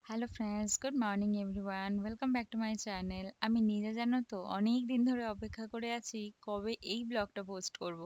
Hello friends, good morning everyone. Welcome back to my channel. আমি নিজে জানো তো অনেক দিন ধরে অপেক্ষা করে আছি কবে এই ব্লগটা পোস্ট করব।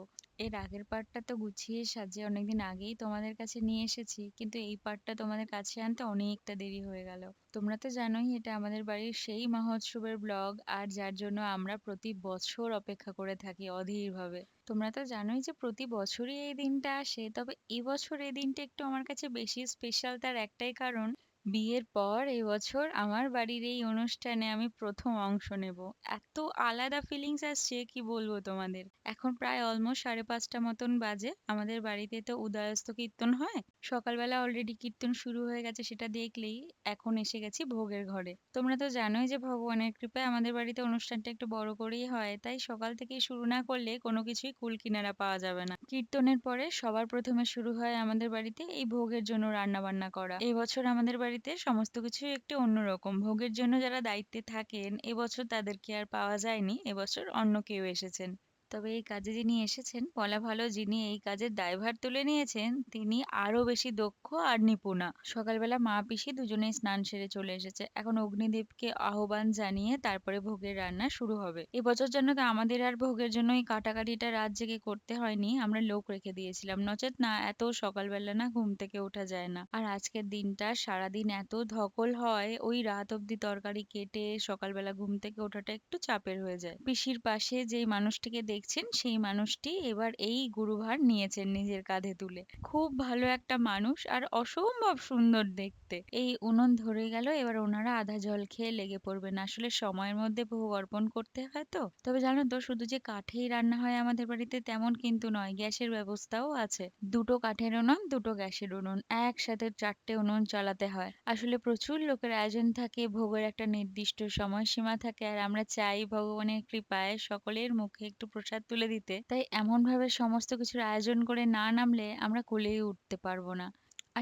এর আগের পার্টটা তো গুছিয়ে সাজিয়ে অনেকদিন আগেই তোমাদের কাছে নিয়ে এসেছি, কিন্তু এই পার্টটা তোমাদের কাছে আনতে অনেকটা দেরি হয়ে গেল। তোমরা তো জানোই এটা আমাদের বাড়ির সেই মহোৎসবের ব্লগ, আর যার জন্য আমরা প্রতি বছর অপেক্ষা করে থাকি অধীরভাবে। তোমরা তো জানোই যে প্রতি বছরই এই দিনটা আসে, তবে এবছর এই দিনটা একটু আমার কাছে বেশি স্পেশাল। তার একটাই কারণ, বিয়ের পর এবছর আমার বাড়ির এই অনুষ্ঠানে আমি প্রথম অংশ নেব। এত আলাদা ফিলিংস আসছে কি বলবো তোমাদের। এখন প্রায় অলমোস্ট 5:30 মতন বাজে। আমাদের বাড়িতে তো উদয়াস্ত কীর্তন হয় সকালবেলা, অলরেডি কীর্তন শুরু হয়ে গেছে, সেটা দেখলেই এখন এসে গেছি ভোগের ঘরে। তোমরা তো জানোই যে ভগবানের কৃপায় আমাদের বাড়িতে অনুষ্ঠানটা একটু বড় করেই হয়, তাই সকাল থেকেই শুরু না করলে কোনো কিছুই কুল কিনারা পাওয়া যাবে না। কীর্তনের পরে সবার প্রথমে শুরু হয় আমাদের বাড়িতে এই ভোগের জন্য রান্না বান্না করা। এবছর আমাদের বাড়িতে সমস্ত কিছুই একটু অন্যরকম। ভোগের জন্য যারা দায়িত্বে থাকেন এবছর তাদেরকে আর পাওয়া যায়নি, এবছর অন্য কেউ এসেছেন। তবে এই কাজে যিনি এসেছেন, বলা ভালো যিনি এই কাজের দায়ভার তুলে নিয়েছেন তিনি আরো বেশি দক্ষ আর নিপুণা। সকালবেলা মা পিসি দুজনেই স্নান সেরে চলে এসেছে, এখন অগ্নিদেবকে আহ্বান জানিয়ে তারপরে ভোগের রান্না শুরু হবে। এবছর জন্য তো আমাদের আর ভোগের জন্য এই কাটাকাটিটা রাত জেগে করতে হয়নি, আমরা লোক রেখে দিয়েছিলাম, নচেত না এত সকালবেলা না ঘুম থেকে ওঠা যায় না। আর আজকের দিনটা সারাদিন এত ধকল হয়, ওই রাত অব্দি তরকারি কেটে সকালবেলা ঘুম থেকে ওঠাটা একটু চাপের হয়ে যায়। পিসির পাশে যেই মানুষটিকে দেখছেন সেই মানুষটি এবার এই গুরুভার নিয়েছেন নিজের কাঁধে তুলে। খুব ভালো একটা মানুষ আর অসম্ভব সুন্দর দেখতে। এই উনুন ধরে গেল, এবার ওনারা আধা জল খেয়ে লেগে পড়বেন। আসলে সময়ের মধ্যে ভোগ অর্পণ করতে হয় তো। তবে জানো তো, শুধু যে কাঠেই রান্না হয় আমাদের বাড়িতে তেমন কিন্তু নয়, গ্যাসের ব্যবস্থাও আছে। দুটো কাঠের উনুন, দুটো গ্যাসের উনুন, একসাথে 4টে উনুন চালাতে হয়। আসলে প্রচুর লোকের আয়োজন থাকে, ভোগের একটা নির্দিষ্ট সময়সীমা থাকে, আর আমরা চাই ভগবানের কৃপায় সকলের মুখে একটু প্রসাদ তুলে দিতে। তাই এমন ভাবে সমস্ত কিছুর আয়োজন করে না নামলে আমরা কুলিয়ে উঠতে পারবো না।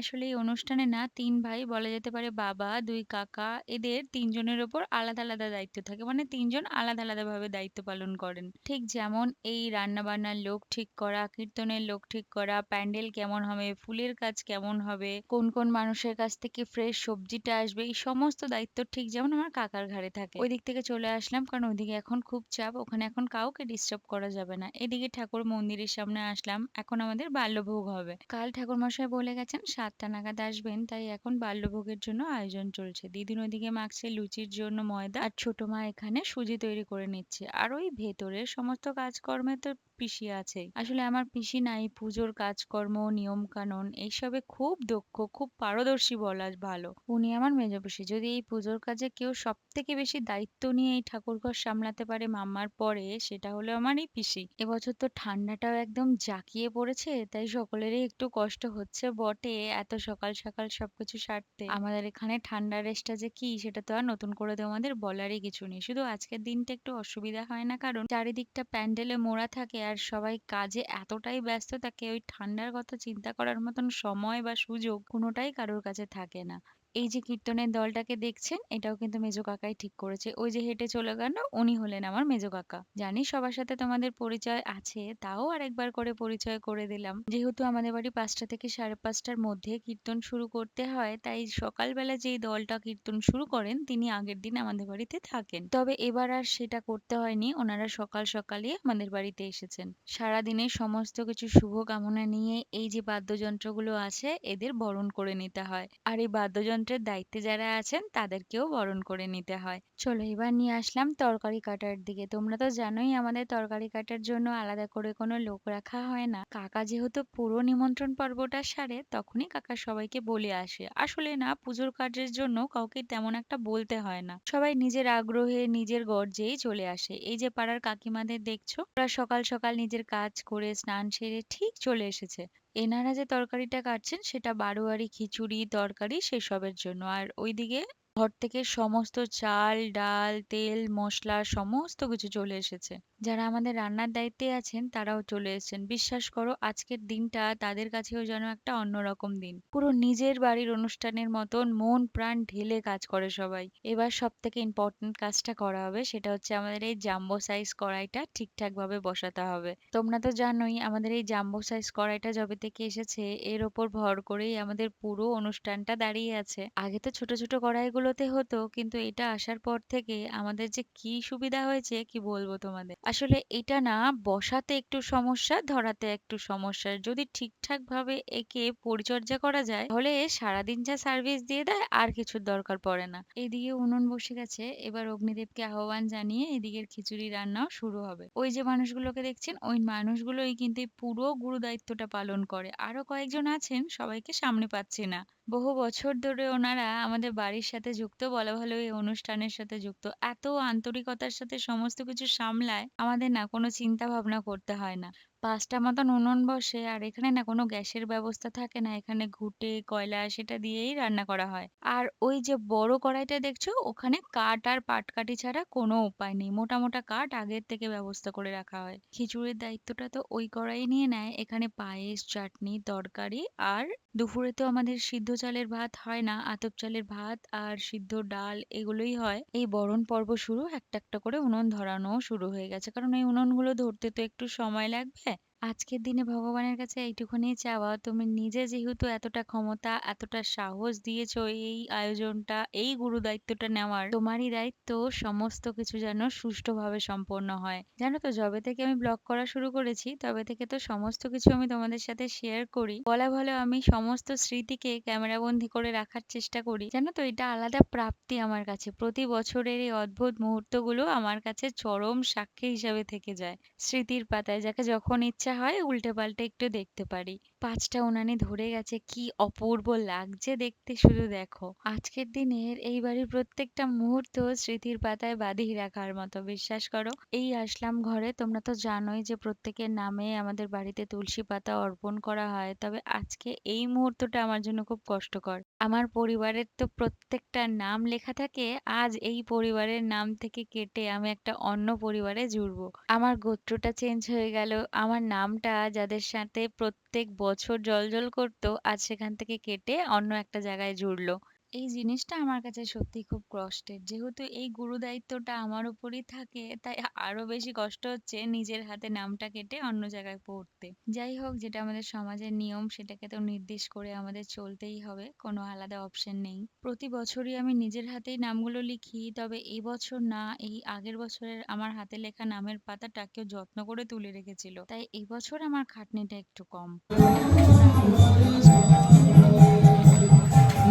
আসলে এই অনুষ্ঠানে না 3 ভাই, বলা যেতে পারে বাবা, 2 কাকা, এদের 3জনের ওপর আলাদা আলাদা দায়িত্ব থাকে, মানে 3জন আলাদা আলাদা ভাবে দায়িত্ব পালন করেন। ঠিক যেমন এই রান্না বান্নার লোক ঠিক করা, কীর্তনের লোক ঠিক করা, প্যান্ডেল কেমন হবে, ফুলের কাজ কেমন হবে, কোন কোন মানুষের কাছ থেকে ফ্রেশ সবজিটা আসবে, এই সমস্ত দায়িত্ব ঠিক যেমন আমার কাকার ঘাড়ে থাকে। ওই দিক থেকে চলে আসলাম, কারণ ওইদিকে এখন খুব চাপ, ওখানে এখন কাউকে ডিস্টার্ব করা যাবে না। এদিকে ঠাকুর মন্দিরের সামনে আসলাম, এখন আমাদের বাল্যভোগ হবে। কাল ঠাকুর মশাই বলে গেছেন 7টা নাগাদ আসবেন, তাই এখন বাল্যভোগের জন্য আয়োজন চলছে। দিদিন ওইদিকে মাখছে লুচির জন্য ময়দা, আর ছোট মা এখানে সুজি তৈরি করে নিচ্ছে। আর ওই ভেতরের সমস্ত কাজকর্মে তো পিসি আছেই। আসলে আমার পিসি না এই পুজোর কাজকর্ম, নিয়ম কানুন এইসবে খুব দক্ষ, খুব পারদর্শী বলা ভালো। উনি আমার মেজ পিসি। যদি এই পুজোর কাজে কেউ সব থেকে বেশি দায়িত্ব নিয়ে এই ঠাকুরঘর সামলাতে পারে মাম্মার পরে, সেটা হলো আমার এই পিসি। এবছর তো ঠান্ডাটাও একদম জাঁকিয়ে পড়েছে, তাই সকলেরই একটু কষ্ট হচ্ছে বটে এত সকাল সকাল সবকিছু সারতে। আমাদের এখানে ঠান্ডার রেশটা যে কি সেটা তো আর নতুন করে তোমাদের বলারই কিছু নেই। শুধু আজকের দিনটা একটু অসুবিধা হয় না, কারণ চারিদিকটা প্যান্ডেলে মোড়া থাকে আর সবাই কাজে এতটাই ব্যস্ত থাকে, ওই ঠান্ডার কথা চিন্তা করার মতন সময় বা সুযোগ কোনোটাই কারোর কাছে থাকে না। এই যে কীর্তনের দলটাকে দেখছেন, এটাও কিন্তু মেজো কাকাই ঠিক করেছে। ওই যে হেঁটে চলে গেল, উনি হলেন আমার মেজো কাকা। জানি সবার সাথে তোমাদের পরিচয় আছে, তাও আরেকবার করে পরিচয় করে দিলাম। যেহেতু আমাদের বাড়ি 5টা থেকে 5:30টার মধ্যে কীর্তন শুরু করতে হয়, তাই সকালবেলা যেই দলটা কীর্তন শুরু করেন তিনি আগের দিন আমাদের বাড়িতে থাকেন। তবে এবার আর সেটা করতে হয়নি, ওনারা সকাল সকালই আমাদের বাড়িতে এসেছেন। সারাদিনের সমস্ত কিছু শুভ কামনা নিয়ে এই যে বাদ্যযন্ত্রগুলো আছে এদের বরণ করে নিতে হয়, আর এই বাদ্যযন্ত্রের দায়িত্বে যারা আছেন তাদেরকেও বরণ করে নিতে হয়। চলো এবার নিয়ে আসলাম তরকারি কাটার দিকে। তোমরা তো জানোই আমাদের তরকারি কাটার জন্য আলাদা করে কোনো লোক রাখা হয় না। কাকা যেহেতু পুরো নিমন্ত্রণ পর্বটা সারে, তখনই কাকা সবাইকে বলে আসে। আসলে না, পুজোর কাজের জন্য কাউকে তেমন একটা বলতে হয় না, সবাই নিজের আগ্রহে নিজের গর্জেই চলে আসে। এই যে পাড়ার কাকিমাদের দেখছো, ওরা সকাল সকাল নিজের কাজ করে স্নান সেরে ঠিক চলে এসেছে। এনারা যে তরকারিটা কাটছেন সেটা বারোয়ারি খিচুড়ি তরকারি সেসবের জন্য। আর ওইদিকে ঘর থেকে সমস্ত চাল, ডাল, তেল, মসলা সমস্ত কিছু চলে এসেছে। যারা আমাদের রান্নার দায়িত্বে আছেন তারাও চলে এসেছেন। বিশ্বাস করো আজকের দিনটা তাদের কাছেও যেন একটা অন্যরকম দিন। পুরো নিজের বাড়ির অনুষ্ঠানের মতন মন প্রাণ ঢেলে কাজ করে সবাই। এবার সবথেকে ইম্পোর্টেন্ট কাজটা করা হবে, সেটা হচ্ছে আমাদের এই জাম্বো সাইজ কড়াইটা ঠিকঠাক ভাবে বসাতে হবে। তোমরা তো জানোই আমাদের এই জাম্বো সাইজ কড়াইটা যবে থেকে এসেছে এর ওপর ভর করেই আমাদের পুরো অনুষ্ঠানটা দাঁড়িয়ে আছে। আগে তো ছোট ছোট কড়াইগুলোতে হতো, কিন্তু এটা আসার পর থেকে আমাদের যে কি সুবিধা হয়েছে কি বলবো তোমাদের। আসলে এটা না বসাতে একটু সমস্যা, ধরাতে একটু সমস্যা। যদি ঠিকঠাক ভাবে একে পরিচর্যা করা যায় তাহলে সারাদিন যা সার্ভিস দিয়ে দেয় আর কিছুর দরকার পড়ে না। এদিকে উনুন বসে গেছে, এবার অগ্নিদেবকে আহ্বান জানিয়ে এদিকের খিচুড়ি রান্নাও শুরু হবে। ওই যে মানুষগুলোকে দেখছেন ওই মানুষগুলোই কিন্তু এই পুরো গুরু দায়িত্বটা পালন করে। আরো কয়েকজন আছেন, সবাইকে সামনে পাচ্ছি না। বহু বছর ধরে ওনারা আমাদের বাড়ির সাথে যুক্ত, বলা ভালো এই অনুষ্ঠানের সাথে যুক্ত। এত আন্তরিকতার সাথে সমস্ত কিছু সামলায়, আমাদের না কোনো চিন্তা ভাবনা করতে হয় না। ৫টা মতন উনুন বসে, আর এখানে না কোনো গ্যাসের ব্যবস্থা থাকে না। এখানে ঘুঁটে, কয়লা সেটা দিয়েই রান্না করা হয়। আর ওই যে বড় কড়াইটা দেখছো ওখানে কাঠ আর পাটকাঠি ছাড়া কোনো উপায় নেই। মোটা মোটা কাঠ আগের থেকে ব্যবস্থা করে রাখা হয়। খিচুড়ির দায়িত্বটা তো ওই কড়াই নিয়ে নেয়। এখানে পায়েস, চাটনি, তরকারি আর দুপুরে তো আমাদের সিদ্ধ চালের ভাত হয় না, আতপ চালের ভাত আর সিদ্ধ ডাল এগুলোই হয়। এই বরণ পর্ব শুরু, একটা একটা করে উনুন ধরানো শুরু হয়ে গেছে, কারণ এই উনুনগুলো ধরতে তো একটু সময় লাগবে। আজকের দিনে ভগবানের কাছে এইটুকুনি চাওয়া, তুমি নিজে যেহেতু এতটা ক্ষমতা এতটা সাহস দিয়েছো এই আয়োজনটা, এই গুরু দায়িত্বটা নেওয়ার, তোমারই দায়িত্ব সমস্ত কিছু যেন সুষ্ঠুভাবে সম্পন্ন হয়। জানো তো যবে থেকে আমি ব্লগ করা শুরু করেছি তবে থেকে তো সমস্ত কিছু আমি তোমাদের সাথে শেয়ার করি। বলা ভালো আমি সমস্ত স্মৃতিকে ক্যামেরাবন্দি করে রাখার চেষ্টা করি। জানো তো এটা আলাদা প্রাপ্তি আমার কাছে। প্রতি বছরের এই অদ্ভুত মুহূর্তগুলো আমার কাছে চরম সাক্ষী হিসাবে থেকে যায় স্মৃতির পাতায়, যাকে যখন ইচ্ছা হয় উল্টে পাল্টে একটু দেখতে পারি। ৫টা উনানে ধরে গেছে, কি অপূর্ব লাগছে দেখতে শুধু দেখো। আজকের দিনের এই বাড়ির প্রত্যেকটা মুহূর্ত স্মৃতির পাতায় বাঁধিয়ে রাখার মতো। বিশ্বাস করো এই আসলাম ঘরে, তোমরা তো জানোই যে প্রত্যেকের নামে আমাদের বাড়িতে তুলসী পাতা অর্পণ করা হয়, তবে আজকে এই মুহূর্তটা আমার জন্য খুব কষ্টকর। আমার পরিবারের তো প্রত্যেকটা নাম লেখা থাকে, আজ এই পরিবারের নাম থেকে কেটে আমি একটা অন্য পরিবারে জুড়বো। আমার গোত্রটা চেঞ্জ হয়ে গেল, আমার নামটা যাদের সাথে প্রত্যেক বছর জ্বলজ্বল করতো আজ সেখান থেকে কেটে অন্য একটা জায়গায় জুড়লো। এই জিনিসটা আমার কাছে সত্যিই খুব কষ্টের। যেহেতু এই গুরু দায়িত্বটা আমার উপরই থাকে, তাই আরো বেশি কষ্ট হচ্ছে নিজের হাতে নামটা কেটে অন্য জায়গায় পড়তে। যাই হোক, যেটা আমাদের সমাজের নিয়ম সেটাকে তো নির্দেশ করে আমাদের চলতেই হবে, কোনো আলাদা অপশন নেই। প্রতি বছরই আমি নিজের হাতেই নামগুলো লিখি, তবে এই বছর না, এই আগের বছরের আমার হাতে লেখা নামের পাতাটা কেউ যত্ন করে তুলে রেখেছিল, তাই এই বছর আমার খাটনিটা একটু কম। এখন তোমরা আরো অলমোস্ট ১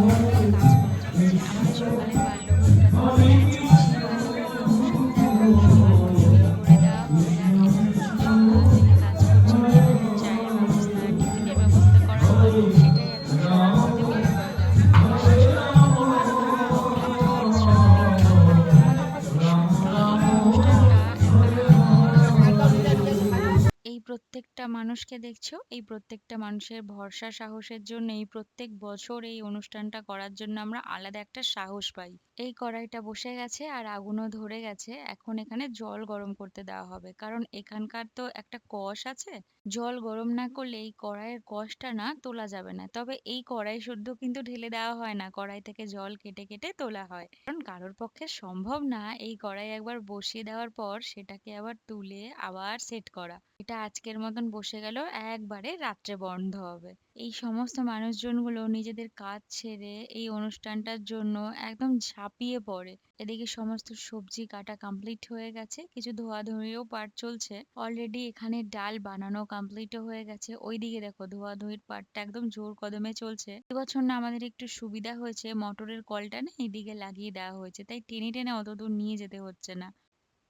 ঘন্টা কাজ করা চলেছে। আমাদের সকালের বাল্যভোগটা তো হবে আজকে, সেই বাল্যভোগের প্রসাদটা একদম সকাল থেকে রেডি করে দেওয়া হবে। আর এখানে তো সকাল থেকে কাজ করছি, নিজেদের চায়ের ব্যবস্থা, টিফিনের ব্যবস্থা করা, সেটাই একদম সকাল থেকে বের করে দেওয়া। বিশ্বাস করো এই বাল্যভোগটা খেয়ে শ্রাবণী ভাত মানে আমাদের কাছে সত্যি এই অনুষ্ঠানটা একটা আলাদাই স্মৃতি হয়ে আছে। এই প্রত্যেকটা মানুষকে দেখছো, এই প্রত্যেকটা মানুষের ভরসা সাহসের জন্য এই প্রত্যেক বছর এই অনুষ্ঠানটা করার জন্য আমরা আলাদা একটা সাহস পাই। এই কড়াইটা বসে গেছে আর আগুনও ধরে গেছে। এখন এখানে জল গরম করতে দেওয়া হবে, কারণ এখানকার তো একটা কষ আছে। জল গরম না করলে এই কড়াইয়ের কষটা না তোলা যাবে না। তবে এই কড়াই শুদ্ধ কিন্তু ঢেলে দেওয়া হয় না, কড়াই থেকে জল কেটে কেটে তোলা হয়, কারণ কারোর পক্ষে সম্ভব না এই কড়াই একবার বসিয়ে দেওয়ার পর সেটাকে আবার তুলে আবার সেট করা। এটা আজকের মতন বসে গেল, একবারে রাত্রে বন্ধ হবে। এই সমস্ত মানুষজনগুলো নিজেদের কাজ ছেড়ে এই অনুষ্ঠানটার জন্য একদম ঝাঁপিয়ে পড়ে। এদিকে সমস্ত সবজি কাটা কমপ্লিট হয়ে গেছে, কিছু ধোয়াধুয়িও পার্ট চলছে। অলরেডি এখানে ডাল বানানো কমপ্লিটও হয়ে গেছে। ওইদিকে দেখো ধোয়াধুয়ির পার্টটা একদম জোর কদমে চলছে। এবছর না আমাদের একটু সুবিধা হয়েছে, মোটরের কলটা না এইদিকে লাগিয়ে দেওয়া হয়েছে, তাই টেনে টেনে অত দূর নিয়ে যেতে হচ্ছে না।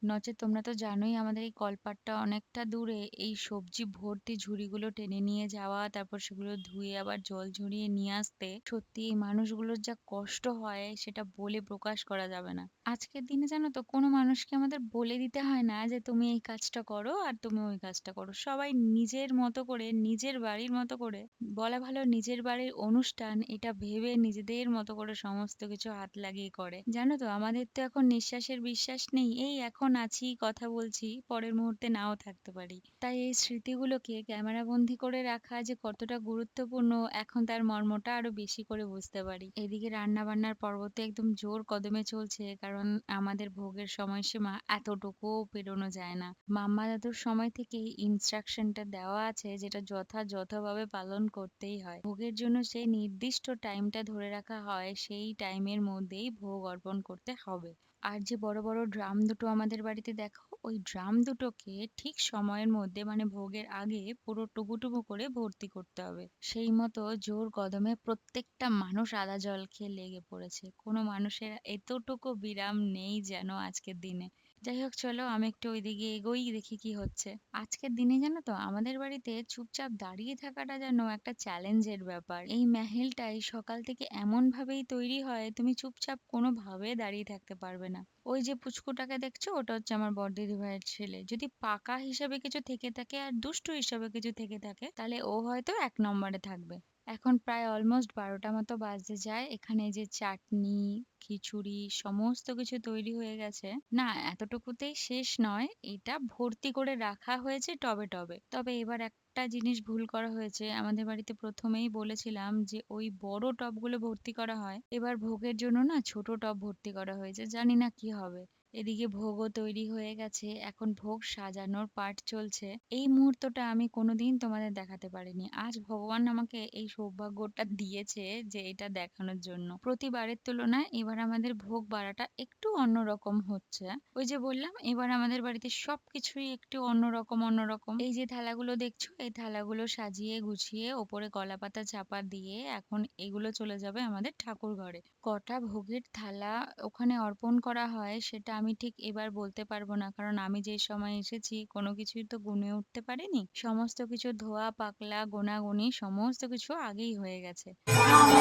নচেৎ তোমরা তো জানোই আমাদের এই কলপাড়টা অনেকটা দূরে। এই সবজি ভর্তি ঝুড়িগুলো টেনে নিয়ে যাওয়া, তারপর সেগুলো ধুয়ে আবার জল ঝরিয়ে নিয়ে আসতে, সত্যি এই মানুষগুলোর যা কষ্ট হয় সেটা বলে প্রকাশ করা যাবে না। আজকের দিনে জানো তো কোনো মানুষকে আমাদের বলে দিতে হয় না যে তুমি এই কাজটা করো আর তুমি ওই কাজটা করো। সবাই নিজের মতো করে, নিজের বাড়ির মতো করে, বলা ভালো নিজের বাড়ির অনুষ্ঠান এটা ভেবে নিজেদের মতো করে সমস্ত কিছু হাত লাগিয়ে করে। জানো তো আমাদের তো এখন নিঃশ্বাসের বিশ্বাস নেই। এই এখন আছি, কথা বলছি, পরের মুহূর্তে নাও থাকতে পারি। তাই এই স্মৃতিগুলোকে ক্যামেরা বন্দি করে রাখা যে কতটা গুরুত্বপূর্ণ এখন তার মর্মটা আরো বেশি করে বুঝতে পারি। এদিকে রান্না বান্নার পর্ব তো একদম জোর কদমে চলছে, কারণ আমাদের ভোগের সময়সীমা এতটুকুও পেরোনো যায় না। মাম্মা দাদুর সময় থেকেই ইনস্ট্রাকশনটা দেওয়া আছে, যেটা যথাযথভাবে পালন করতেই হয়। ভোগের জন্য সেই নির্দিষ্ট টাইমটা ধরে রাখা হয়, সেই টাইমের মধ্যেই ভোগ অর্পণ করতে হবে। আর যে বড় বড় ড্রাম দুটো আমাদের বাড়িতে দেখো, ওই ড্রাম দুটোকে ঠিক সময়ের মধ্যে মানে ভোগের আগে পুরো টুবু করে ভর্তি করতে হবে। সেই মতো জোর কদমে প্রত্যেকটা মানুষ আদা জল খেয়ে লেগে পড়েছে। কোনো মানুষের এতটুকু বিরাম নেই যেন আজকের দিনে। যাই হোক, চলো আমি একটু ওইদিকে এগোই, দেখি কি হচ্ছে। আজকের দিনে জানো তো আমাদের বাড়িতে চুপচাপ দাঁড়িয়ে থাকাটা যেন একটা চ্যালেঞ্জের ব্যাপার। এই মেহেলটাই সকাল থেকে এমন ভাবেই তৈরি হয়, তুমি চুপচাপ কোনোভাবে দাঁড়িয়ে থাকতে পারবে না। ওই যে পুচকুটাকে দেখছো, ওটা হচ্ছে আমার বড়দিদি ভাইয়ের ছেলে। যদি পাকা হিসাবে কিছু থেকে থাকে আর দুষ্টু হিসাবে কিছু থেকে থাকে, তাহলে ও হয়তো ১ নম্বরে থাকবে। এখন প্রায় অলমোস্ট ১২টা মতো বাজতে যায়। এখানে যে চাটনি, খিচুড়ি সমস্ত কিছু তৈরি হয়ে গেছে। না, এতটুকুতেই শেষ নয়, এটা ভর্তি করে রাখা হয়েছে টবে টবে। তবে এবার একটা জিনিস ভুল করা হয়েছে। আমাদের বাড়িতে প্রথমেই বলেছিলাম যে ওই বড় টবগুলো ভর্তি করা হয়, এবার ভোগের জন্য না ছোট টব ভর্তি করা হয়েছে। জানি না কি হবে। এদিকে ভোগও তৈরি হয়ে গেছে, এখন ভোগ সাজানোর পার্ট চলছে। এই মুহূর্তটা আমি কোনোদিন তোমাদের দেখাতে পারিনি। আজ ভগবান আমাকে এই সৌভাগ্যটা দিয়েছে যে এটা দেখানোর জন্য। প্রতিবারের তুলনায় এবার আমাদের ভোগ বাড়াটা একটু অন্যরকম হচ্ছে। ওই যে বললাম, এবার আমাদের বাড়িতে সবকিছুই একটু অন্যরকম অন্যরকম। এই যে থালাগুলো দেখছো, এই থালাগুলো সাজিয়ে গুছিয়ে ওপরে কলাপাতা চাপা দিয়ে এখন এগুলো চলে যাবে আমাদের ঠাকুর ঘরে। কটা ভোগের থালা ওখানে অর্পণ করা হয় সেটা আমি ঠিক এবার বলতে পারবো না, কারণ আমি যে সময় এসেছি কোনো কিছুই তো গুনে উঠতে পারিনি। সমস্ত কিছু ধোয়া পাকলা গোনাগুনি সমস্ত কিছু আগেই হয়ে গেছে। এখন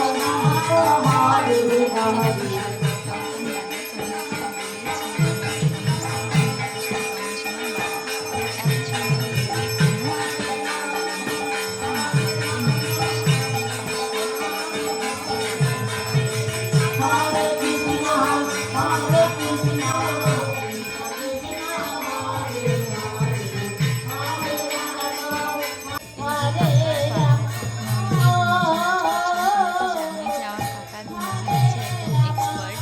সেই যেহেতু ১১:৩০ মতন বাজে, তোমাদেরকে তো বলেইছি যে সমস্ত কিছু নির্দিষ্ট সময়সীমায় বাড়া। তো অ্যাকচুয়ালি যে কোনো কিছুই আগে পালন করতে হবে মাম্মা দাদুর নির্দেশে। তাই সব তাড়াতাড়ি করে ভোগ অর্পণ করা হয়ে গেছে। এখন চলছে ভোগ সাজানো। এই যে কাকার পালা, কাকিমা ওইদিকে গুছিয়ে চলছে। তোমরা তো জানোই যে আমার কাকা জিনিসে হচ্ছে একদম এক্সপার্ট।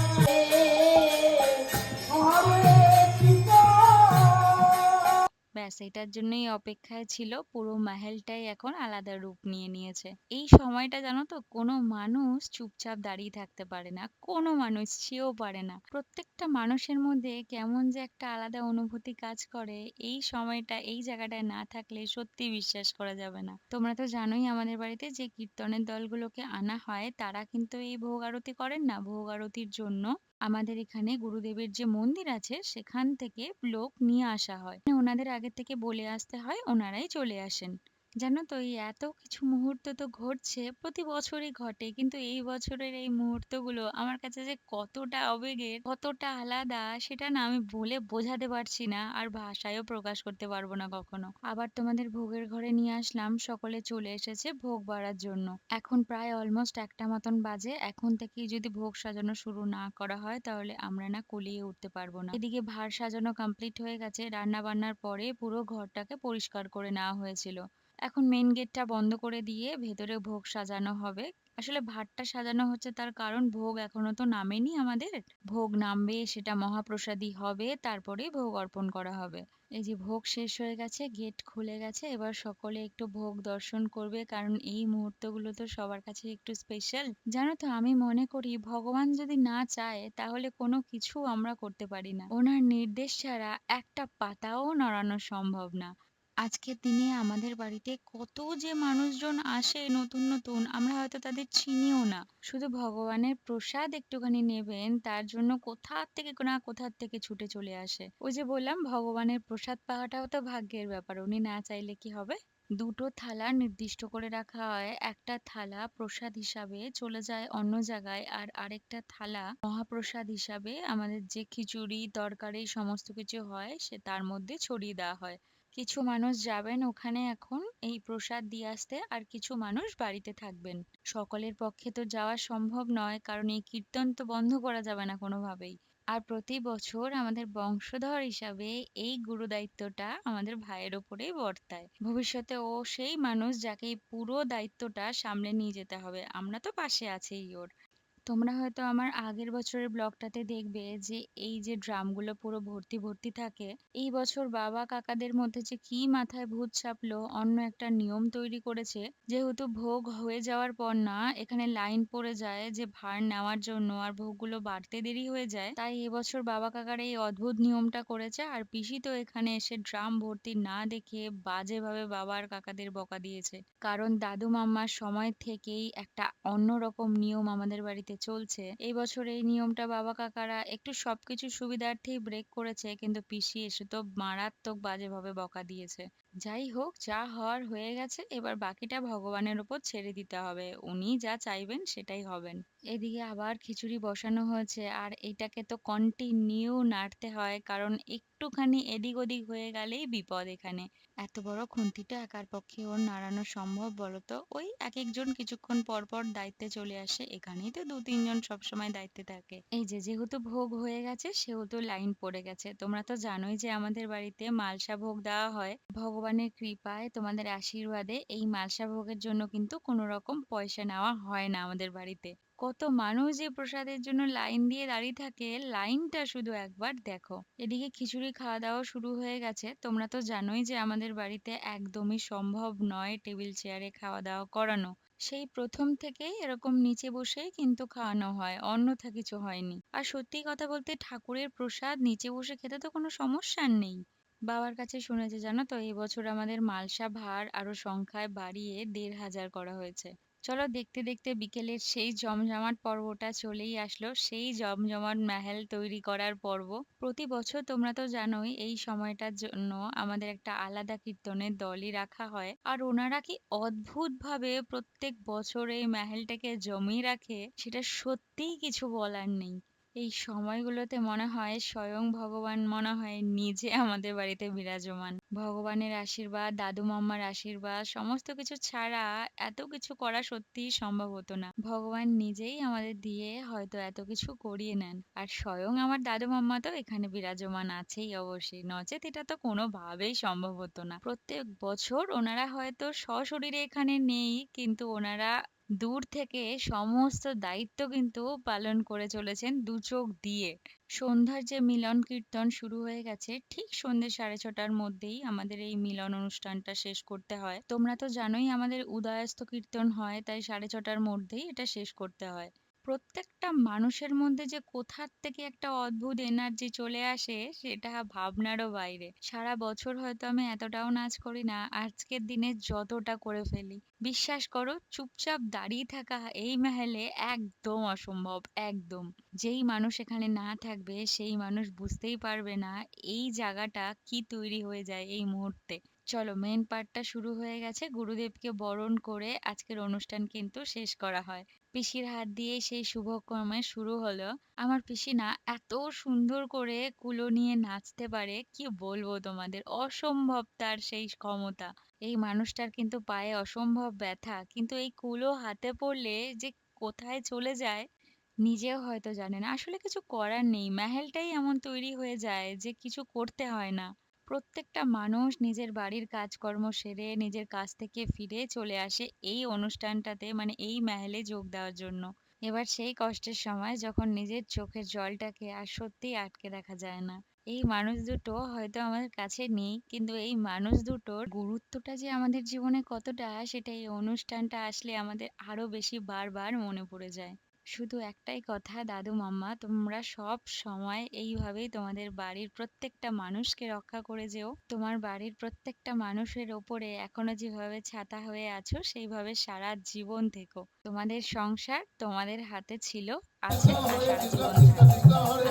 ব্যাস এটার জন্যই অপেক্ষায় ছিল। পুরো মাহেলটাই এখন আলাদা রূপ নিয়ে নিয়েছে। এই সময়টা জানো তো কোনো মানুষ চুপচাপ দাঁড়িয়ে থাকতে পারে না, কোনো মানুষ সেও পারে না। প্রত্যেকটা মানুষের মধ্যে কেমন যে একটা আলাদা অনুভূতি কাজ করে, এই সময়টা এই জায়গাটায় না থাকলে সত্যি বিশ্বাস করা যাবে না। তোমরা তো জানোই আমাদের বাড়িতে যে কীর্তনের দলগুলোকে আনা হয় তারা কিন্তু এই ভোগ আরতি করেন না। ভোগ আরতির জন্য আমাদের এখানে গুরুদেবের যে মন্দির আছে সেখান থেকে লোক নিয়ে আসা হয়। মানে ওনাদের আগে থেকে বলে আসতে হয়, ওনারাই চলে আসেন। জানো তো এই এত কিছু মুহূর্ত তো ঘটছে, প্রতি বছরই ঘটে, কিন্তু এই বছরের এই মুহূর্তগুলো আমার কাছে যে কতটা আবেগের, কতটা আলাদা, সেটা না আমি বলে বোঝাতে পারছি না, আর ভাষায়ও প্রকাশ করতে পারবো না কখনো। আবার তোমাদের ভোগের ঘরে নিয়ে আসলাম, সকলে চলে এসেছে ভোগ বাড়ার জন্য। এখন প্রায় অলমোস্ট ১টা মতন বাজে। এখন থেকেই যদি ভোগ সাজানো শুরু না করা হয় তাহলে আমরা না কুলিয়ে উঠতে পারবো না। এদিকে ভার সাজানো কমপ্লিট হয়ে গেছে। রান্না বান্নার পরে পুরো ঘরটাকে পরিষ্কার করে নেওয়া হয়েছিল। এখন মেইন গেটটা বন্ধ করে দিয়ে ভেতরে ভোগ সাজানো হবে। আসলে ভাতটা সাজানো হচ্ছে তার কারণ ভোগ এখনো তো নামেনি আমাদের। ভোগ নামবে, সেটা মহাপ্রসাদী হবে, তারপরেই ভোগ অর্পণ করা হবে। এই যে ভোগ শেষ হয়ে গেছে, গেট খুলে গেছে, এবার সকলে একটু ভোগ দর্শন করবে, কারণ এই মুহূর্তগুলো তো সবার কাছে একটু স্পেশাল। জানো তো আমি মনে করি ভগবান যদি না চায় তাহলে কোনো কিছু আমরা করতে পারি না। ওনার নির্দেশ ছাড়া একটা পাতাও নড়ানো সম্ভব না। আজকের দিনে আমাদের বাড়িতে কত যে মানুষজন আসে নতুন নতুন, আমরা হয়তো তাদের চিনিও না। শুধু ভগবানের প্রসাদ একটুখানি নেবেন তার জন্য কোথা থেকে ছুটে চলে আসে। ওই যে বললাম, ভগবানের প্রসাদ পাওয়াটাও তো ভাগ্যের ব্যাপার, উনি না চাইলে কি হবে। দুটো থালা নির্দিষ্ট করে রাখা হয়, একটা থালা প্রসাদ হিসাবে চলে যায় অন্য জায়গায়, আর আরেকটা থালা মহাপ্রসাদ হিসাবে আমাদের যে খিচুড়ি তরকারি সমস্ত কিছু হয় সে তার মধ্যে ছড়িয়ে দেওয়া হয়। কিছু মানুষ যাবেন ওখানে এখন এই প্রসাদ দিয়ে আসতে, আর কিছু মানুষ বাড়িতে থাকবেন। সকলের পক্ষে তো যাওয়া সম্ভব নয়, কারণ এই কীর্তন তো বন্ধ করা যাবে না কোনোভাবেই। আর প্রতি বছর আমাদের বংশধর হিসাবে এই গুরু দায়িত্বটা আমাদের ভাইয়ের ওপরেই বর্তায়। ভবিষ্যতে ও সেই মানুষ যাকে এই পুরো দায়িত্বটা সামলে নিয়ে যেতে হবে। আমরা তো পাশে আছিই ওর। তোমরা হয়তো আমার আগের বছরের ব্লগটাতে দেখবে যে এই যে ড্রামগুলো পুরো ভর্তি ভর্তি থাকে, এই বছর বাবা কাকাদের মধ্যে যে কি মাথায় ভূত চাপলো, অন্য একটা নিয়ম তৈরি করেছে। যেহেতু ভোগ হয়ে যাওয়ার পর না এখানে লাইন পড়ে যায় যে ভার নেওয়ার জন্য, আর ভোগগুলো বাড়তে দেরি হয়ে যায়, তাই এবছর বাবা কাকার এই অদ্ভুত নিয়মটা করেছে। আর পিসি তো এখানে এসে ড্রাম ভর্তি না দেখে বাজেভাবে বাবার কাকাদের বকা দিয়েছে, কারণ দাদু মাম্মার সময় থেকেই একটা অন্যরকম নিয়ম আমাদের বাড়িতে চলছে। এই বছর এই নিয়মটা বাবা কাকারা একটু সবকিছু সুবিধার্থেই ব্রেক করেছে, কিন্তু পিসি এসে তো মারাত্মক বাজেভাবে বকা দিয়েছে। যাই হোক, যা হওয়ার হয়ে গেছে, এবার বাকিটা ভগবানের উপর ছেড়ে দিতে হবে, উনি যা চাইবেন সেটাই হবেন। এদিকে আবার খিচুড়ি বসানো হয়েছে, আর এটাকে তো কন্টিনিউ নাড়তে হয়, কারণ একটুখানি এদিক ওদিক হয়ে গেলেই বিপদ এখানে। এত বড় খুন্তিটা একার পক্ষে ওর নাড়ানো সম্ভব বলতো? ওই এক একজন কিছুক্ষণ পর পর দায়িত্বে চলে আসে, এখানেই তো দু তিনজন সবসময় দায়িত্বে থাকে। এই যে যেহেতু ভোগ হয়ে গেছে সেহেতু লাইন পড়ে গেছে। তোমরা তো জানোই যে আমাদের বাড়িতে মালসা ভোগ দেওয়া হয়। ভগবানের কৃপায় তোমাদের আশীর্বাদে এই মালসা ভোগের জন্য কিন্তু কোনো রকম পয়সা নেওয়া হয় না আমাদের বাড়িতে। কত মানুষ যে প্রসাদের জন্য লাইন দিয়ে দাঁড়িয়ে থাকে, লাইনটা শুধু একবার দেখো। এদিকে খিচুড়ি খাওয়া দাওয়া শুরু হয়ে গেছে। তোমরা তো জানোই যে আমাদের বাড়িতে একদমই সম্ভব নয় টেবিল চেয়ারে খাওয়া দাওয়া করানো। সেই প্রথম থেকেই এরকম নিচে বসেই কিন্তু খাওয়ানো হয়, অন্যথা কিছু হয়নি। আর সত্যি কথা বলতে ঠাকুরের প্রসাদ নিচে বসে খেতে তো কোনো সমস্যা নেই। বাবার কাছে শুনেছি জানো তো, এই বছর আমাদের মালসা ভার আরো সংখ্যায় বাড়িয়ে ১,৫০০ করা হয়েছে। চলো দেখতে দেখতে বিকেলের সেই জমজমাট পর্বটা চলেই আসলো, সেই জমজমাট মেহেল তৈরি করার পর্ব। প্রতি বছর তোমরা তো জানোই এই সময়টার জন্য আমাদের একটা আলাদা কীর্তনের দলই রাখা হয়, আর ওনারা কি অদ্ভুত ভাবে প্রত্যেক বছর এই মেহেলটাকে জমিয়ে রাখে, সেটা সত্যিই কিছু বলার নেই। এই সময়গুলোতে মনে হয় স্বয়ং ভগবান মনে হয় নিজে আমাদের বাড়িতে বিরাজমান। ভগবানের আশীর্বাদ, দাদু মাম্মার আশীর্বাদ সমস্ত কিছু ছাড়া এত কিছু করা সত্যিই সম্ভব হতো না। ভগবান নিজেই আমাদের দিয়ে হয়তো এত কিছু করিয়ে নেন। আর স্বয়ং আমার দাদু মাম্মা তো এখানে বিরাজমান আছেই অবশ্যই, নচেত এটা তো কোনোভাবেই সম্ভব হতো না। প্রত্যেক বছর ওনারা হয়তো সশরীরে এখানে নেই, কিন্তু ওনারা দূর থেকে সমস্ত দায়িত্ব কিন্তু পালন করে চলেছেন দু চোখ দিয়ে। সন্ধ্যার যে মিলন কীর্তন শুরু হয়ে গেছে, ঠিক সন্ধ্যে 6:30টার মধ্যেই আমাদের এই মিলন অনুষ্ঠানটা শেষ করতে হয়। তোমরা তো জানোই আমাদের উদয়াস্ত কীর্তন হয়, তাই 6:30টার মধ্যেই এটা শেষ করতে হয়। প্রত্যেকটা মানুষের মধ্যে যে কোথার থেকে একটা অদ্ভুত এনার্জি চলে আসে সেটা ভাবনারও বাইরে। সারা বছর হয়তো আমি এতটাও নাচ করি না, আজকের দিনে যতটা করে ফেলি। বিশ্বাস করো, চুপচাপ দাঁড়িয়ে থাকা এই মেহেলে একদম অসম্ভব, একদম। যেই মানুষ এখানে না থাকবে সেই মানুষ বুঝতেই পারবে না এই জায়গাটা কি তৈরি হয়ে যায় এই মুহূর্তে। চলো, মেন পার্টটা শুরু হয়ে গেছে। গুরুদেবকে বরণ করে আজকের অনুষ্ঠান কিন্তু শেষ করা হয়। পিসির হাত দিয়ে সেই শুভকর্মে শুরু হলো। আমার পিসি না এত সুন্দর করে কুলো নিয়ে নাচতে পারে, কি বলবো তোমাদের, অসম্ভব তার সেই ক্ষমতা। এই মানুষটার কিন্তু পায়ে অসম্ভব ব্যথা, কিন্তু এই কুলো হাতে পড়লে যে কোথায় চলে যায় নিজেও হয়তো জানে না। আসলে কিছু করার নেই, মেহেলটাই এমন তৈরি হয়ে যায় যে কিছু করতে হয় না। প্রত্যেকটা মানুষ নিজের বাড়ির কাজকর্ম সেরে নিজের কাজ থেকে ফিরে চলে আসে এই অনুষ্ঠানটাতে, মানে এই মেহেলে যোগ দেওয়ার জন্য। এবার সেই কষ্টের সময় যখন নিজের চোখের জলটাকে আর সত্যিই আটকে রাখা যায় না। এই মানুষ দুটো হয়তো আমাদের কাছে নেই, কিন্তু এই মানুষ দুটোর গুরুত্বটা যে আমাদের জীবনে কতটা সেটা এই অনুষ্ঠানটা আসলে আমাদের আরো বেশি বারবার মনে পড়ে যায়। শুধু একটাই কথা দাদু মাম্মা, তোমরা সব সময় এইভাবেই তোমাদের বাড়ির প্রত্যেকটা মানুষকে রক্ষা করে যেও। তোমার বাড়ির প্রত্যেকটা মানুষের ওপরে এখনো যেভাবে ছাতা হয়ে আছো সেইভাবে সারা জীবন থেকো। তোমাদের সংসার তোমাদের হাতে ছিল, আছে আর সারা জীবন থাকবে।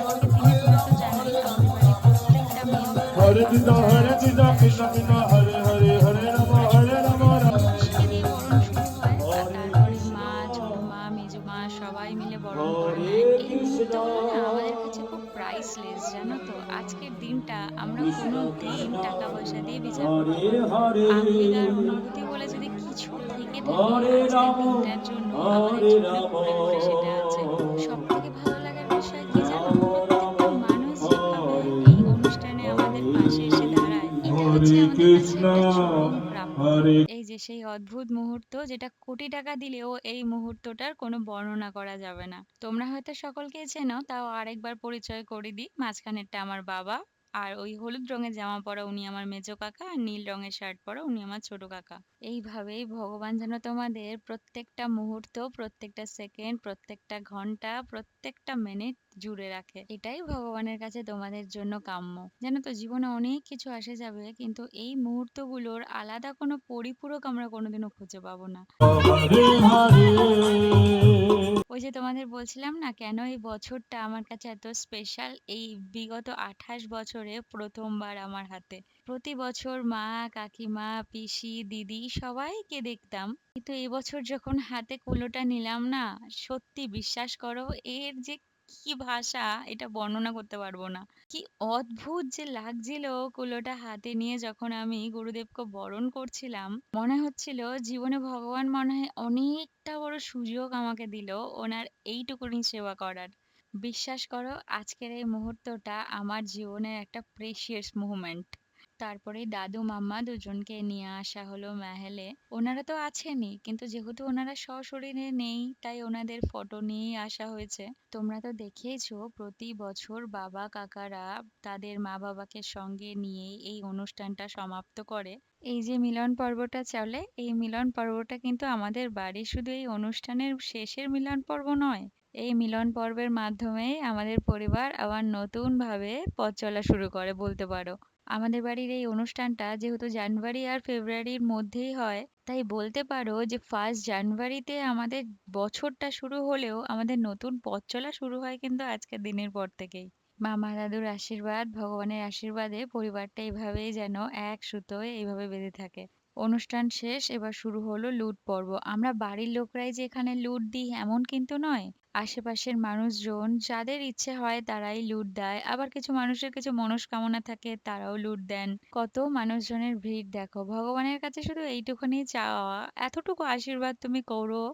আজকের দিনে তুমি তো জানোই আমাদের বাড়ির প্রত্যেকটা মেম্বার Hare Krishna, যারা Hare আছে Krishna, তারা Krishna Krishna, সবাই Hare Hare, Hare Rama, আসলে Hare Rama, আমাদের Rama পিসিকে দিয়ে বরণ শুরু হয় আর Hare তারপরে মা, ছোট Krishna, মা, মেজো মা সবাই মিলে বরণ করে নেয়। Hare এই Krishna, মুহূর্তগুলো না আমাদের কাছে খুব প্রাইসলেস, জানো তো? আজকের দিনটা আমরা কোনো Krishna দিন Krishna, টাকা পয়সা দিয়ে বিচার করতে Hare পারবো না। Hare, আবেগ আর অনুভূতি বলে যদি কিছু থেকে থাকে Hare আজকের Rama, দিনটার জন্য আমাদের Hare জীবনে Rama, ভরে ভরে সেটা আছে। সব থেকে ভালো লাগার বিষয় কি জানো? Rama প্রত্যেকটা Rama, মানুষ যেভাবে Hare এই অনুষ্ঠানে আমাদের পাশে এসে Hare, দাঁড়ায়, এটা হচ্ছে Hare আমাদের কাছে Krishna, একটা চরম প্রাপ্তি। Hare এই যে সেই অদ্ভুত মুহূর্ত যেটা কোটি টাকা দিলেও এই মুহূর্তটার কোনো বর্ণনা করা যাবে না। তোমরা হয়তো সকলকেই চেনো, তাও আরেকবার পরিচয় করে দিই। মাঝখানেরটা আমার বাবা, আর ওই হলুদ রঙের জামা পরা উনি আমার মেজো কাকা, আর নীল রঙের শার্ট পরা উনি আমার ছোট কাকা। এইভাবেই ভগবান যেন তোমাদের প্রত্যেকটা মুহূর্ত, প্রত্যেকটা সেকেন্ড, প্রত্যেকটা ঘন্টা, প্রত্যেকটা মিনিট জুড়ে রাখে। এটাই ভগবানের কাছে তোমাদের জন্য কাম্য। জানো তো জীবনে অনেক কিছু আসে যাবে, কিন্তু এই মুহূর্তগুলোর আলাদা কোনো পরিপূরক আমরা কোনোদিনও খুঁজে পাবো না। Hare, ওই যে তোমাদের বলছিলাম না কেন এই বছরটা আমার কাছে এত স্পেশাল, এই বিগত 28 বছরে প্রথমবার আমার হাতে। প্রতি বছর মা, কাকিমা, পিসি, দিদি সবাইকে দেখতাম, কিন্তু এবছর যখন হাতে কুলোটা নিলাম না, সত্যি বিশ্বাস করো, এর যে কি ভাষা এটা বর্ণনা করতে পারবো না। কি অদ্ভুত যে লাগছিল কুলোটা হাতে নিয়ে যখন আমি গুরুদেবকে বরণ করছিলাম। মনে হচ্ছিল জীবনে ভগবান মনে হয় অনেকটা বড় সুযোগ আমাকে দিল ওনার এইটুকুনি সেবা করার। বিশ্বাস করো আজকের এই মুহূর্তটা আমার জীবনের একটা প্রেশিয়াস মুভমেন্ট। তারপরে দাদু মাম্মা দুজনকে নিয়ে আসা হলো মেহেলে। ওনারা তো আছেনই, কিন্তু যেহেতু ওনারা সশরীরে নেই তাই ওনাদের ফটো নিয়েই আসা হয়েছে। তোমরা তো দেখেইছো প্রতি বছর বাবা কাকারা তাদের মা বাবাকে সঙ্গে নিয়ে এই অনুষ্ঠানটা সমাপ্ত করে। এই যে মিলন পর্বটা চলে, এই মিলন পর্বটা কিন্তু আমাদের বাড়ির শুধু এই অনুষ্ঠানের শেষের মিলন পর্ব নয়। এই মিলন পর্বের মাধ্যমেই আমাদের পরিবার আবার নতুন ভাবে পথ চলা শুরু করে বলতে পারো। আমাদের বাড়ির এই অনুষ্ঠানটা যেহেতু জানুয়ারি আর ফেব্রুয়ারির মধ্যেই হয়, তাই বলতে পারো যে 1st জানুয়ারিতে আমাদের বছরটা শুরু হলেও আমাদের নতুন পথ চলা শুরু হয় কিন্তু আজকের দিনের পর থেকেই। মামা দাদুর আশীর্বাদ, ভগবানের আশীর্বাদে পরিবারটা এভাবেই যেন এক সুতোয় এইভাবে বেঁধে থাকে। অনুষ্ঠান শেষ, এবার শুরু হলো লুট পর্ব। আমরা বাড়ির লোকরাই যে এখানে লুট দিই এমন কিন্তু নয়। আশেপাশের মানুষজন যাদের ইচ্ছে হয় তারাই লুট দেয়, আবার কিছু মানুষের কিছু মনস্কামনা থাকে তারাও লুট দেন। কত মানুষজনের ভিড় দেখো, ভগবানের কাছে শুধু এইটুকুনি চাওয়া, এতটুকু আশীর্বাদ তুমি করো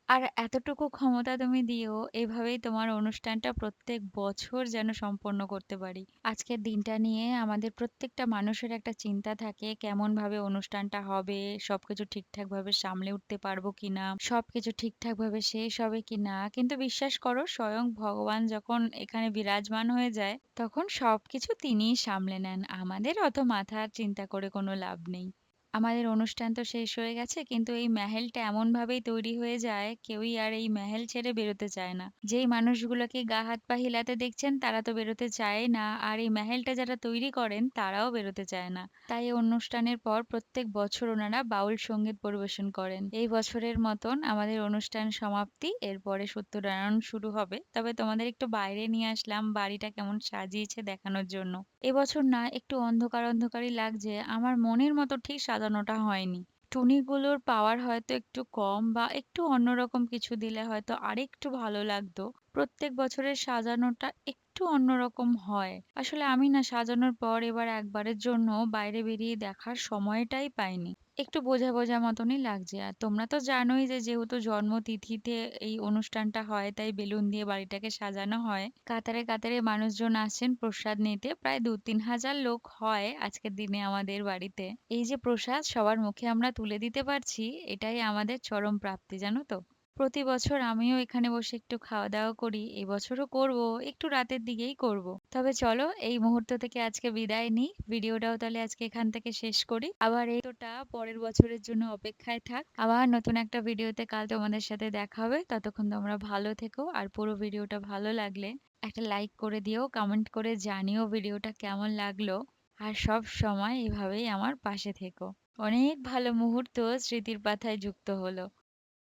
আর এতটুকু ক্ষমতা তুমি দিও, এভাবেই তোমার অনুষ্ঠানটা প্রত্যেক বছর যেন সম্পন্ন করতে পারি। আজকের দিনটা নিয়ে আমাদের প্রত্যেকটা মানুষের একটা চিন্তা থাকে কেমন ভাবে অনুষ্ঠানটা হবে, সবকিছু ঠিকঠাক ভাবে সামলে উঠতে পারবো কিনা, সবকিছু ঠিকঠাক ভাবে শেষ হবে কিনা। কিন্তু বিশ্বাস করো স্বয়ং ভগবান যখন এখানে বিরাজমান হয়ে যায় তখন সবকিছু তিনিই সামলে নেন, আমাদের অত মাথা চিন্তা করে কোনো লাভ নেই। আমাদের অনুষ্ঠান তো শেষ হয়ে গেছে, কিন্তু এই মেহেলটা এমন ভাবেই তৈরি হয়ে যায় কেউই আর এই মেহেল ছেড়ে বেরোতে চায় না। যেই মানুষগুলোকে গা হাত পা হিলাতে দেখছেন তারা তো বেরোতে চায় না, আর এই মেহেলটা যারা তৈরি করেন তারাও বেরোতে চায় না। তাই এই অনুষ্ঠানের পর প্রত্যেক বছর ওনারা বাউল সঙ্গীত পরিবেশন করেন। এই বছরের মতন আমাদের অনুষ্ঠান সমাপ্তি, এরপরে সত্যনারায়ণ শুরু হবে। তবে তোমাদের একটু বাইরে নিয়ে আসলাম বাড়িটা কেমন সাজিয়েছে দেখানোর জন্য। এবছর না একটু অন্ধকার অন্ধকারই লাগছে, আমার মনের মতো ঠিক সাজানোটা হয়নি। টুনিগুলোর পাওয়ার হয়তো একটু কম, বা একটু অন্যরকম কিছু দিলে হয়তো আরেকটু ভালো লাগতো। প্রত্যেক বছরের সাজানোটা একটু অন্যরকম হয়। আসলে আমি না সাজানোর পর এবার একবারের জন্য বাইরে বেরিয়ে দেখার সময়টাই পাইনি। একটু বোঝা বোঝা মতনই লাগছে। আর তোমরা তো জানোই যে যেহেতু জন্মতিথিতে এই অনুষ্ঠানটা হয় তাই বেলুন দিয়ে বাড়িটাকে সাজানো হয়। কাতারে কাতারে মানুষজন আসছেন প্রসাদ নিতে, প্রায় 2-3 হাজার লোক হয় আজকের দিনে আমাদের বাড়িতে। এই যে প্রসাদ সবার মুখে আমরা তুলে দিতে পারছি, এটাই আমাদের চরম প্রাপ্তি, জানো তো? প্রতি বছর আমিও এখানে বসে একটু খাওয়া-দাওয়া করি। এবছরও করব, একটু রাতের দিকেই করব। তবে চলো এই মুহূর্ত থেকে আজকে বিদায় নিই। ভিডিওটাও তাহলে আজকে এখান থেকে শেষ করি। আবার এই ভিডিওটা পরের বছরের জন্য অপেক্ষায় থাক। আবার নতুন একটা ভিডিওতে কাল তোমাদের সাথে দেখা হবে। ততক্ষণ তোমরা ভালো থেকো। আর পুরো ভিডিওটা ভালো লাগলে একটা লাইক করে দিও, কমেন্ট করে জানিও ভিডিওটা কেমন লাগলো। আর সব সময় এভাবেই আমার পাশে থেকো। অনেক ভালো মুহূর্ত স্মৃতির পাথায় যুক্ত হলো।